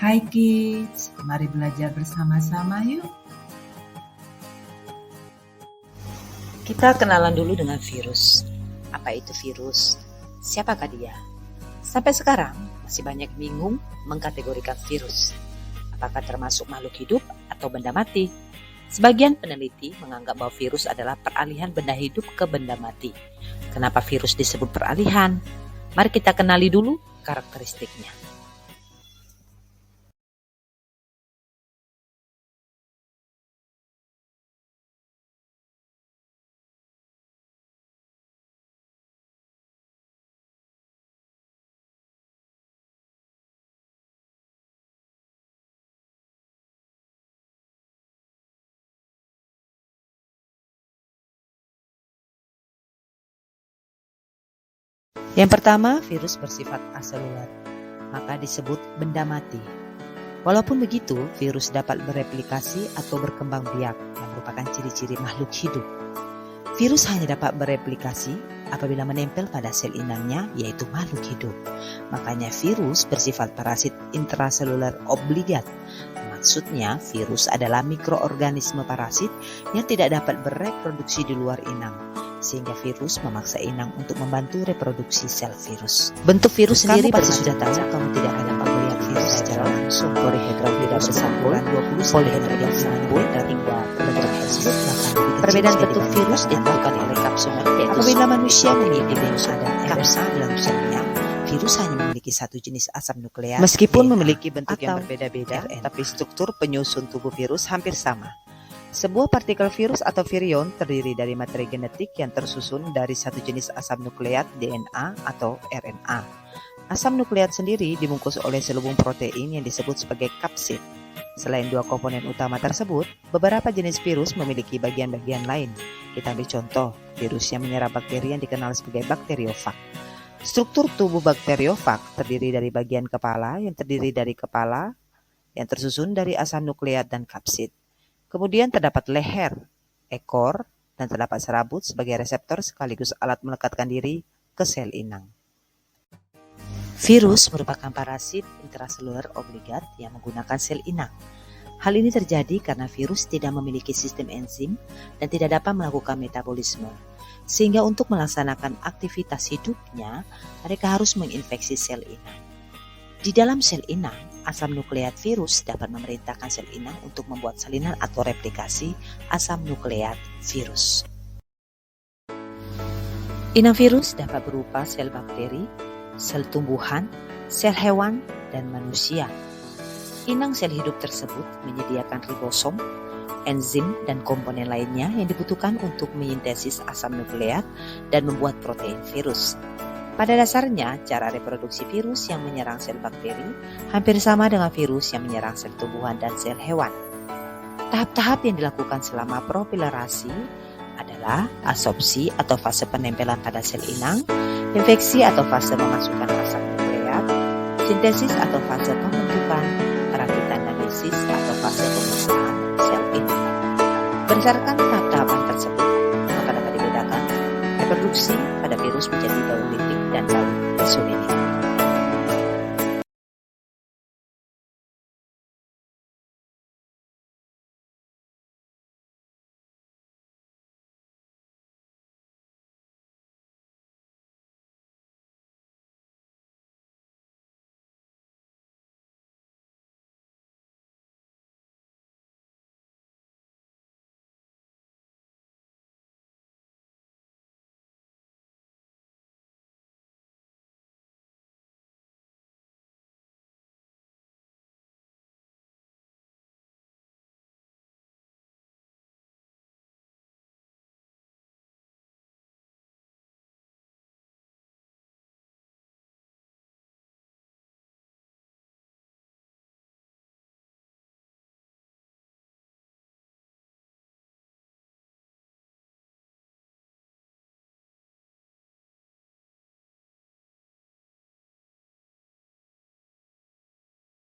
Hai kids, mari belajar bersama-sama yuk. Kita kenalan dulu dengan virus. Apa itu virus? Siapakah dia? Sampai sekarang masih banyak bingung mengkategorikan virus. Apakah termasuk makhluk hidup atau benda mati? Sebagian peneliti menganggap bahwa virus adalah peralihan benda hidup ke benda mati. Kenapa virus disebut peralihan? Mari kita kenali dulu karakteristiknya. Yang pertama, virus bersifat aselular, maka disebut benda mati. Walaupun begitu, virus dapat bereplikasi atau berkembang biak yang merupakan ciri-ciri makhluk hidup. Virus hanya dapat bereplikasi apabila menempel pada sel inangnya, yaitu makhluk hidup. Makanya virus bersifat parasit intraseluler obligat. Maksudnya, virus adalah mikroorganisme parasit yang tidak dapat bereproduksi di luar inang, sehingga virus memaksa inang untuk membantu reproduksi sel virus. Bentuk virus sendiri pasti sudah tahu, kamu tidak akan dapat melihat virus secara langsung. Polihedral tidak bersampul, 20 polihedral yang bersampul hingga bentuk tersebut. Perbedaan bentuk virus ditentukan oleh kapsuler. Apabila manusia memiliki virus ada kapsa dalam selnya, virus hanya memiliki satu jenis asam nukleat. Meskipun memiliki bentuk yang berbeda-beda, tapi struktur penyusun tubuh virus hampir sama. Sebuah partikel virus atau virion terdiri dari materi genetik yang tersusun dari satu jenis asam nukleat DNA atau RNA. Asam nukleat sendiri dibungkus oleh selubung protein yang disebut sebagai kapsid. Selain dua komponen utama tersebut, beberapa jenis virus memiliki bagian-bagian lain. Kita ambil contoh, virus yang menyerang bakteri yang dikenal sebagai bakteriofag. Struktur tubuh bakteriofag terdiri dari bagian kepala yang terdiri dari kepala yang tersusun dari asam nukleat dan kapsid. Kemudian terdapat leher, ekor, dan terdapat serabut sebagai reseptor sekaligus alat melekatkan diri ke sel inang. Virus merupakan parasit intraseluler obligat yang menggunakan sel inang. Hal ini terjadi karena virus tidak memiliki sistem enzim dan tidak dapat melakukan metabolisme. Sehingga untuk melaksanakan aktivitas hidupnya, mereka harus menginfeksi sel inang. Di dalam sel inang, asam nukleat virus dapat memerintahkan sel inang untuk membuat salinan atau replikasi asam nukleat virus. Inang virus dapat berupa sel bakteri, sel tumbuhan, sel hewan, dan manusia. Inang sel hidup tersebut menyediakan ribosom, enzim, dan komponen lainnya yang dibutuhkan untuk mesintesis asam nukleat dan membuat protein virus. Pada dasarnya, cara reproduksi virus yang menyerang sel bakteri hampir sama dengan virus yang menyerang sel tumbuhan dan sel hewan. Tahap-tahap yang dilakukan selama propilerasi adalah absorpsi atau fase penempelan pada sel inang, infeksi atau fase memasukkan asam nukleat, sintesis atau fase pembentukan, perakitan analisis atau fase pemisahan sel inang. Berdasarkan tahap-tahapan tersebut, maka dapat dibedakan reproduksi pada virus menjadi daun litik dan daun isolinik.